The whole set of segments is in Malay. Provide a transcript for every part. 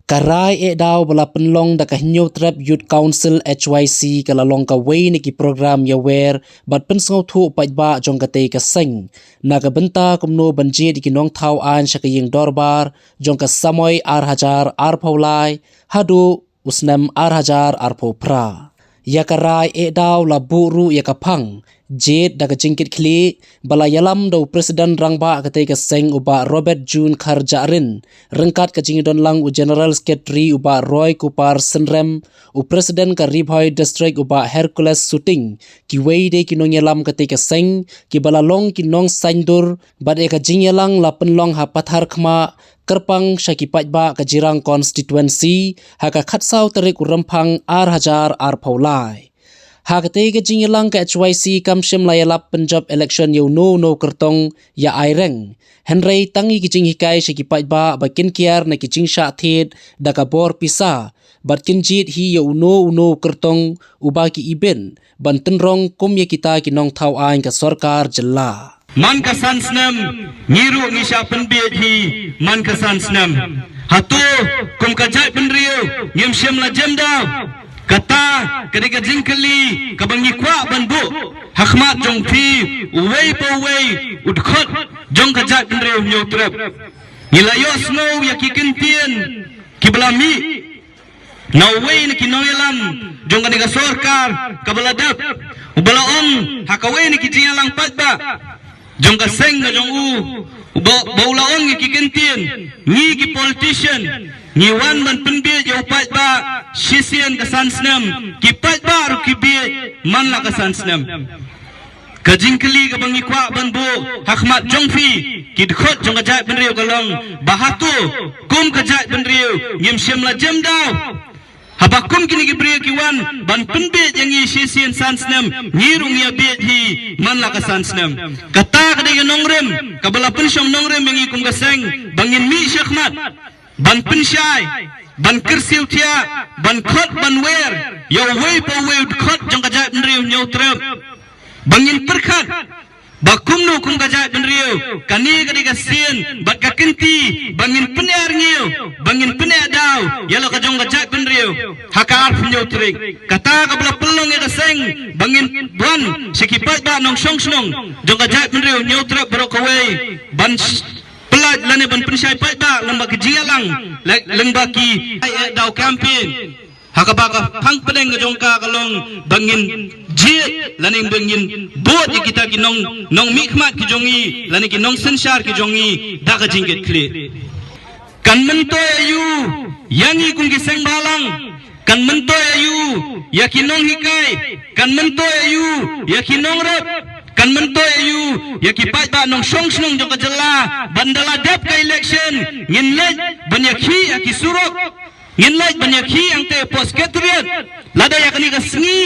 Karai daw bala penlong da kahnyo trap Youth Council HYC kalalong ka way ni ki program yawer bat pensngau thu pait ba jong katei ka seng naga benta kumno banji di kinong thau an shakaying dorbar jong ka samoy ar paulai hadu usnam ar pra ya karai daw la buru ya kapang jet daga jingkit kli bala yalam do presiden rangba katei ka seng uba Robert June Kharjarin rengkat ka jingidon lang u general secretary uba Roy Kupar Senrem u presiden ka Ribhoy district uba Hercules Shooting ki wei de kinong yalam katei ka seng ki bala long kinong saindur bad ka jingyalang la penlong ha pathar khma kerpang syakipat ba ka jirang constituency haka khatsau tarik urampang ar paulai Hakate ke jinglang ke HYC kamshim layalap Punjab election yo no kertong ya aireng Henry tangi kijing hikai syakipat ba bakin kiar na kijing syatid da kabor pisa batkin jit hi yo no kertong ubaki iben bantenrong kum ya kita kinong tau ain ka sarkar jela Man kasan snam ngiru ngisha penbet hi man kasan snam hatu kum kajai penriu ngimshim la jemda kata ketika jingkeli kabangi kwa banbu hakmat jong pi uwei po uwei udkhot jong kajat penriu nyotrep nilayo snow ya kikintien kiblami na uwei ni kinoyelam jong kanika sorkar kabaladap ubala hakawei ni kijingalang patba jong kaseng na jong baula ni kikintien ni ki politician ni wan man penbet yo patba Sisian kasan senam, kipat baru kibit man la kasan senam. Kajingkeli kabangi kwa banbu, hakmat jongfi, kidkhot jong kajat benriu kalong, bahatu kum kajat benriu, ngimsyam la jam daw. Habakum kini kibriu kiwan, ban penbit yang i sisian san senam, ngirung ya bit hi man la kasan senam. Kata kadai nongrem, kabala pensyong nongrem yang i kum kaseng, bangin mi syakmat, ban pensyai. Ban kersiu tia, ban khot ban wer, yo wei po wei khot jong kajat benriu nyotrep. Bangin perkhat, bakum no kum kajat benriu, kani kadi kasien, bat kakenti, bangin penear ngiu, bangin penear daw, yalo kajong kajat benriu, hakar nyotrek. Kata kabla pelong ya kaseng, bangin buan, sekipat ba nong song jong kajat benriu nyotrep berokawei, ban pelaj lane ban pensyai pada lembaki jialang lembaki daw campaign hakabaka phang pedeng jongka kalong bangin jit lane bangin bot kita kinong nong mikmat ki jongi lane kinong sensar ki jongi daga jingket kle kan mento ayu yangi kung giseng balang kan mento ayu yakinong hikai kan mento ayu yakinong rep kan mento ayu ya kipat ba nong song jong kajela bandala dap ka election nginlej banyakhi aki surok nginlej banyakhi ang te post secretariat lada ya kani kasngi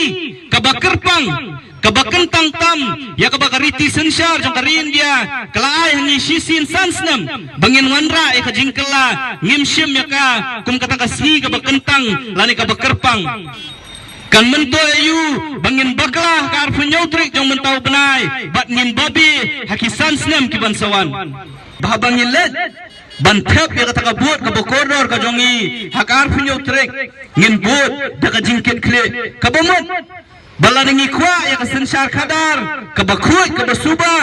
kabakerpang kabakentang tam ya kabakariti sensar jong karin dia kalaay hangi sisin sansnam bangin wanra e kajingkela ngimshim ya ka kum kata kasngi kabakentang lani kabakerpang kan mento ayu bangin baklah kar penyotrik jong mentau benai bat ngin babi hakisan senam ki bansawan bah bangin let ban thep ya kata kabut ka bokoror ka jongi hakar penyotrik ngin but daga jingkit kle kabomot bala ningi kwa ya kasensar kadar kabakut kabasuba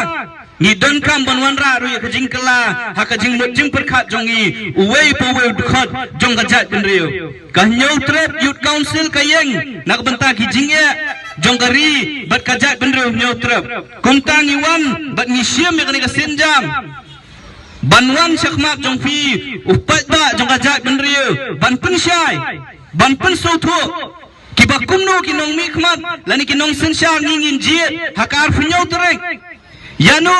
ni don kam banwanra ru ya kajingkela hakajing mujing perkhat jongi uwei po uwei dkhot jong kajat benriu kahnyo trap Youth Council kayeng nak benta ki jingya jongkari bat kajat benriu nyo trap kuntang iwan bat ngisiam ya kani kasenjam banwan syakmak jongfi upat ba jong kajat benriu ban pensyai ban pensotho kibakumno kinong mikmat lani kinong sensar ngingin jit hakar funyo trek Yano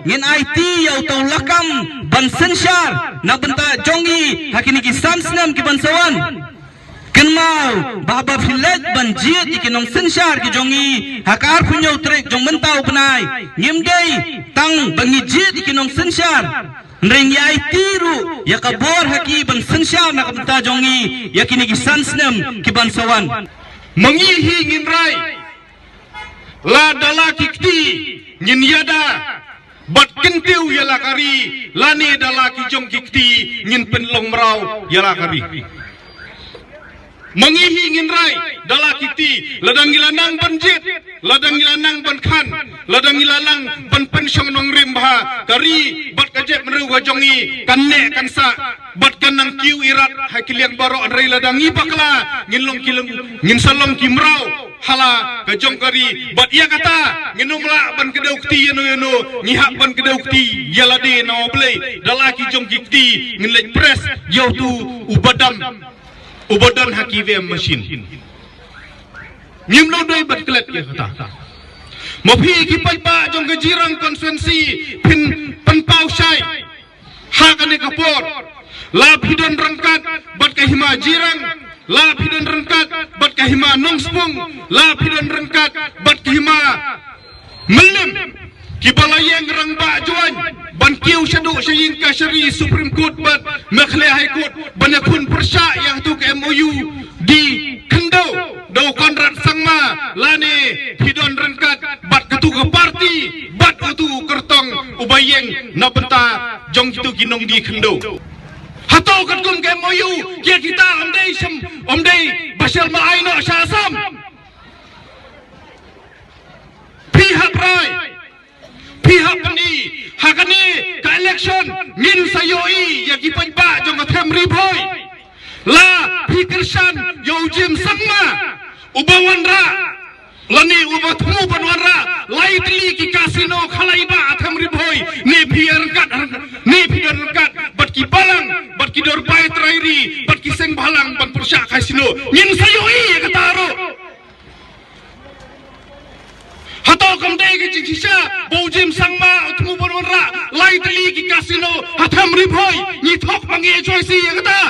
ngin IT yau tau lakam ban sensar na benta jongi hakini ki sansnam ki bansawan kenmau baba filet ban jit ikinong sensar ki jongi hakar punyo trek jong mentau benai ngimdei tang bangi jit ikinong sensar ring ya IT ru ya kabor haki ban sensar na benta jongi yakini ki sansnam ki bansawan mengihi ngimrai la dalaki kti nyin yada bat kentiu yala kari lani dalaki jong kikti nyin penlong merau yala kari mengihi nginrai dala kiti ladang gilanang banjit ladang gilanang bankan ladang gilanang ban pensyong nong rimba kari bat kajep meru gajongi kanne kansa bat kanang kiu irat hakiliang baro anrai ladang ibakla ngilong kilong ngin salong kimrau hala kajong kari bat ia kata nginumla ban kedaukti yano ngihak ban kedaukti yalade na oblei dala ki jong kiti ngilai press yau tu ubadan hakivem machine nyimlo doi bat klet ya kata mopi ki pa jong gejirang konsensi pin penpau syai hakane kapor la bidon rangkat bat kahima jirang la bidon rangkat bat kahima nongspung la bidon rangkat bat kahima melim kibalayang rangba juan ban kiu syadu syayin kasyari Supreme Court bat Makhle High Court banakun persya yang tu ke MOU di Kendau do Konrad Sangma lane hidon rangkat bat ketua parti bat utu kertong ubayeng na benta jong itu ginong di Kendau hatau kat kum ke MOU kia kita omdei basel malaino syasam pihak rai pihak ni hakani ka election min sayoi ya ki pajba jong athem riboy la fikirsan yo jim sangma ubawan ra lani ubatmu banwan ra laitli ki kasino khalaiba athem riboy ni biar kat bat ki balang bat ki dor bai trairi bat ki seng balang ban persya kasino min sayoi ya kataro hatau kamdai ke jikisha bojim sangma utmu bonora lai teli ki kasino hatam ribhoi ni thok pangi choisi kata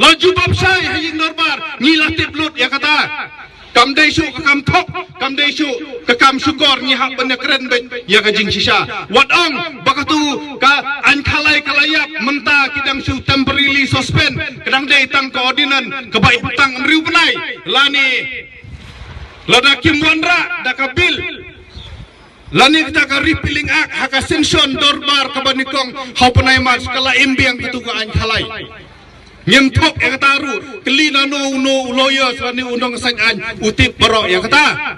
laju babsai hayin norbar ni latip lut ya kata kamdai shu kam thok kamdai shu kam syukor ni hak benda keren bet ya ka jikisha wadong bakatu ka an khalai kalayap menta kidang shu temporarily suspend kadang dai tang koordinan kebaik petang riu benai lani lada kimwandra daka bil lani kita ka repealing act haka sension dorbar kabanikong haupanay mas kala imbiang ketugaan khalai ngem thok yang taru kelina no lawyers lani undang sangan utip baro yang kata